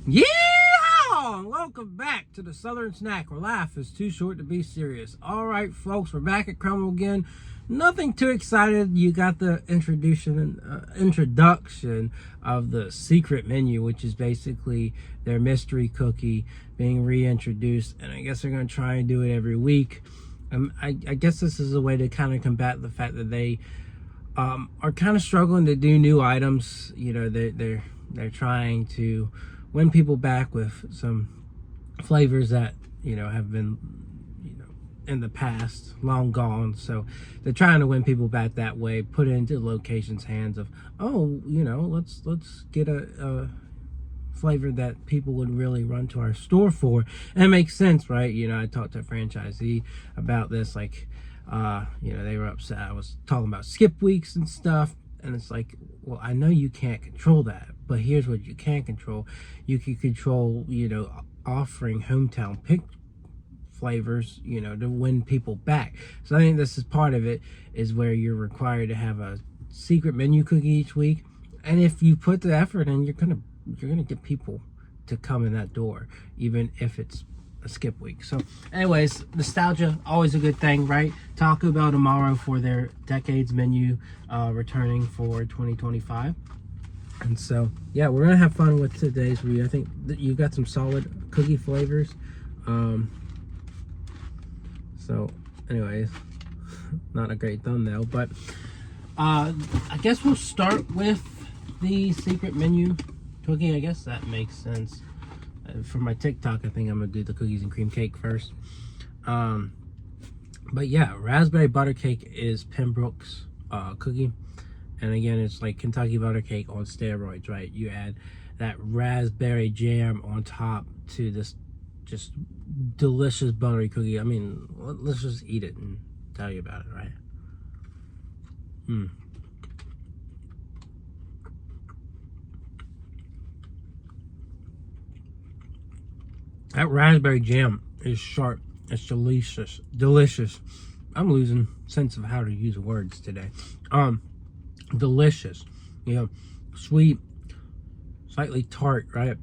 Yeah! Welcome back to the Southern Snack, where life is too short to be serious. All right, folks, we're back at Crumbl again. Nothing too excited. You got the introduction of the secret menu, which is basically their mystery cookie being reintroduced. And I guess they're going to try and do it every week. I guess this is a way to kind of combat the fact that they are kind of struggling to do new items. You know, they're trying to win people back with some flavors that, you know, have been, you know, in the past, long gone. So they're trying to win people back that way, put it into the location's hands of, oh, you know, let's get a flavor that people would really run to our store for. And it makes sense, right? You know, I talked to a franchisee about this, like, you know, they were upset. I was talking about skip weeks and stuff. And it's like, well, I know you can't control that, but here's what you can control. You can control, you know, offering hometown pick flavors, you know, to win people back. So I think this is part of it, is where you're required to have a secret menu cookie each week. And if you put the effort in, you're gonna get people to come in that door, even if it's a skip week. So anyways, nostalgia, always a good thing, right? Taco Bell tomorrow for their decades menu, returning for 2025. And so yeah, we're gonna have fun with today's review. I think that you got some solid cookie flavors. So anyways, not a great thumbnail, but I guess we'll start with the secret menu cookie. I guess that makes sense. For my TikTok, I think I'm gonna do the cookies and cream cake first. But yeah, raspberry butter cake is Pembroke's cookie, and again, it's like Kentucky butter cake on steroids, right? You add that raspberry jam on top to this just delicious buttery cookie. I mean, let's just eat it and tell you about it, right? That raspberry jam is sharp. It's delicious. Delicious. I'm losing sense of how to use words today. Delicious. You know, sweet, slightly tart, right?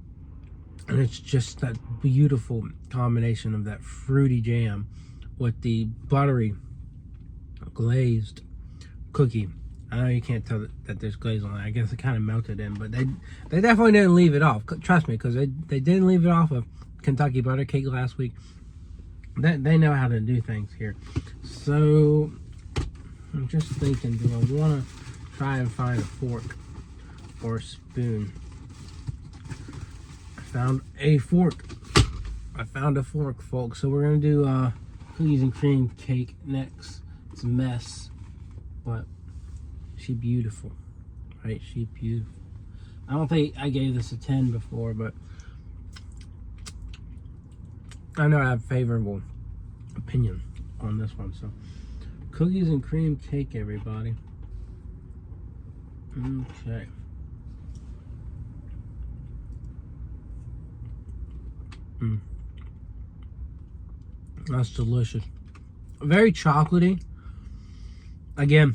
And it's just that beautiful combination of that fruity jam with the buttery glazed cookie. I know you can't tell that there's glaze on it. I guess it kind of melted in, but they definitely didn't leave it off. Trust me, because they didn't leave it off of Kentucky butter cake last week. They know how to do things here. So I'm just thinking, do I want to try and find a fork or a spoon? I found a fork. Folks. So we're gonna do cookies and cream cake next. It's a mess, but she beautiful, right? She beautiful. I don't think I gave this a 10 before, but I know I have favorable opinion on this one. So cookies and cream cake, everybody. Okay. That's delicious. Very chocolatey. Again,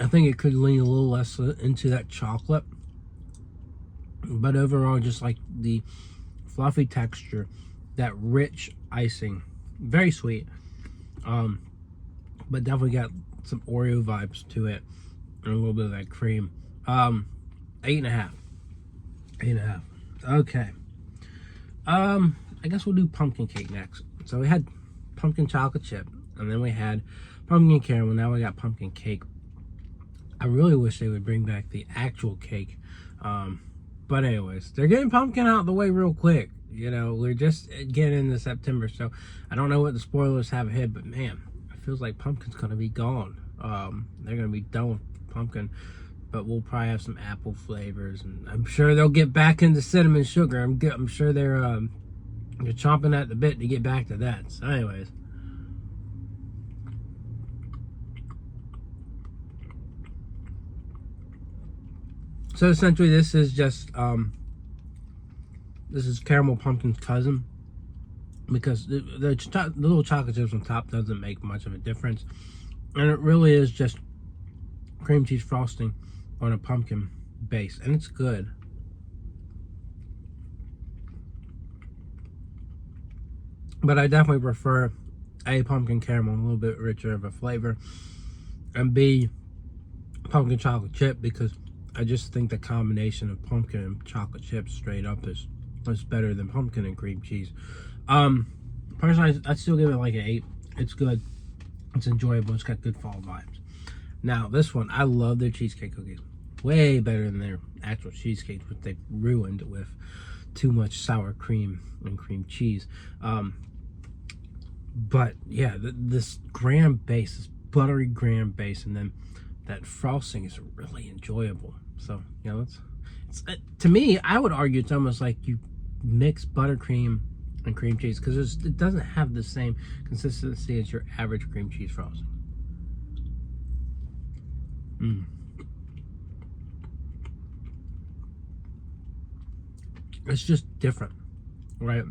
I think it could lean a little less into that chocolate, but overall, just like the fluffy texture, that rich icing, very sweet, but definitely got some Oreo vibes to it, and a little bit of that cream. 8.5. Okay. I guess we'll do pumpkin cake next. So we had pumpkin chocolate chip, and then we had pumpkin caramel. Now we got pumpkin cake. I really wish they would bring back the actual cake, but anyways, they're getting pumpkin out of the way real quick. You know, we're just getting into September, so I don't know what the spoilers have ahead, but man, it feels like pumpkin's gonna be gone. They're gonna be done with pumpkin, but we'll probably have some apple flavors, and I'm sure they'll get back into cinnamon sugar. I'm sure they're chomping at the bit to get back to that. So anyways, so essentially this is just this is caramel pumpkin's cousin, because the little chocolate chips on top doesn't make much of a difference, and it really is just cream cheese frosting on a pumpkin base, and it's good. But I definitely prefer A, pumpkin caramel, a little bit richer of a flavor, and B, pumpkin chocolate chip, because I just think the combination of pumpkin and chocolate chip straight up is better than pumpkin and cream cheese. Personally, I'd still give it like an 8. It's good. It's enjoyable. It's got good fall vibes. Now, this one, I love their cheesecake cookies. Way better than their actual cheesecakes, which they ruined with too much sour cream and cream cheese. But yeah, this graham base, this buttery graham base, and then that frosting is really enjoyable. So, you know, it's to me, I would argue it's almost like you mix buttercream and cream cheese, because it doesn't have the same consistency as your average cream cheese frosting. It's just different, right?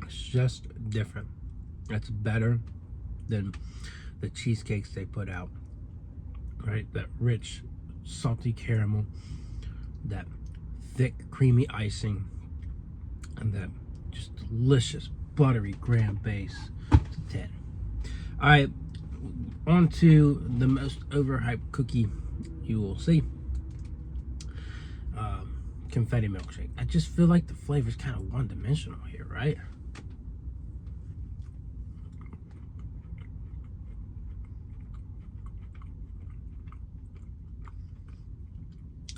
It's just different. It's better than the cheesecakes they put out, right? That rich, salty caramel, that thick, creamy icing, and that just delicious, buttery graham base. It's a 10. All right, on to the most overhyped cookie you will see. Confetti milkshake. I just feel like the flavor's kind of one-dimensional here, right?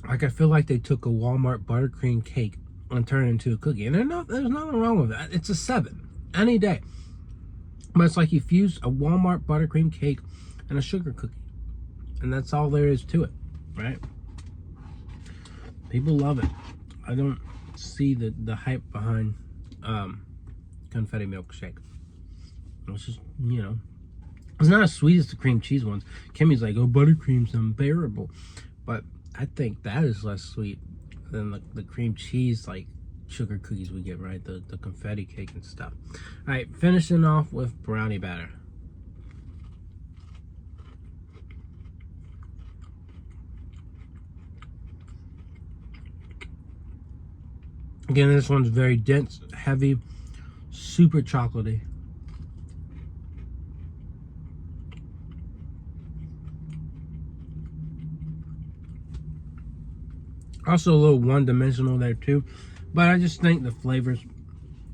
Like, I feel like they took a Walmart buttercream cake and turned it into a cookie. And there's nothing wrong with that. It's a 7 any day. But it's like you fused a Walmart buttercream cake and a sugar cookie. And that's all there is to it, right? People love it. I don't see the hype behind confetti milkshake. It's just, you know, it's not as sweet as the cream cheese ones. Kimmy's like, oh, buttercream's unbearable. But I think that is less sweet than the cream cheese, like, sugar cookies we get, right? The confetti cake and stuff. All right, finishing off with brownie batter. Again, this one's very dense, heavy, super chocolatey. Also a little one-dimensional there too, but I just think the flavors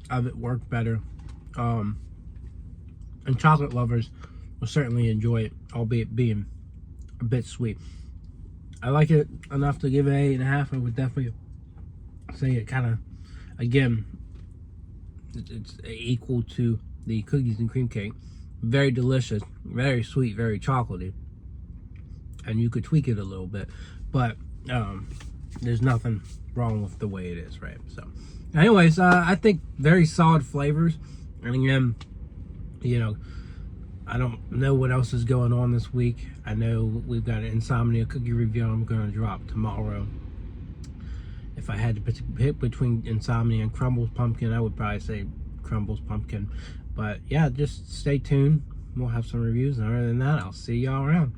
of it work better. And chocolate lovers will certainly enjoy it, albeit being a bit sweet. I like it enough to give it 8.5. I would definitely say it kind of, again, it's equal to the cookies and cream cake. Very delicious, very sweet, very chocolatey, and you could tweak it a little bit, but there's nothing wrong with the way it is, right? So anyways, I think very solid flavors. And again, you know, I don't know what else is going on this week. I know we've got an Insomnia cookie review I'm going to drop tomorrow. If I had to pick between Insomnia and Crumbl pumpkin, I would probably say Crumbl pumpkin. But yeah, just stay tuned. We'll have some reviews. And other than that, I'll see y'all around.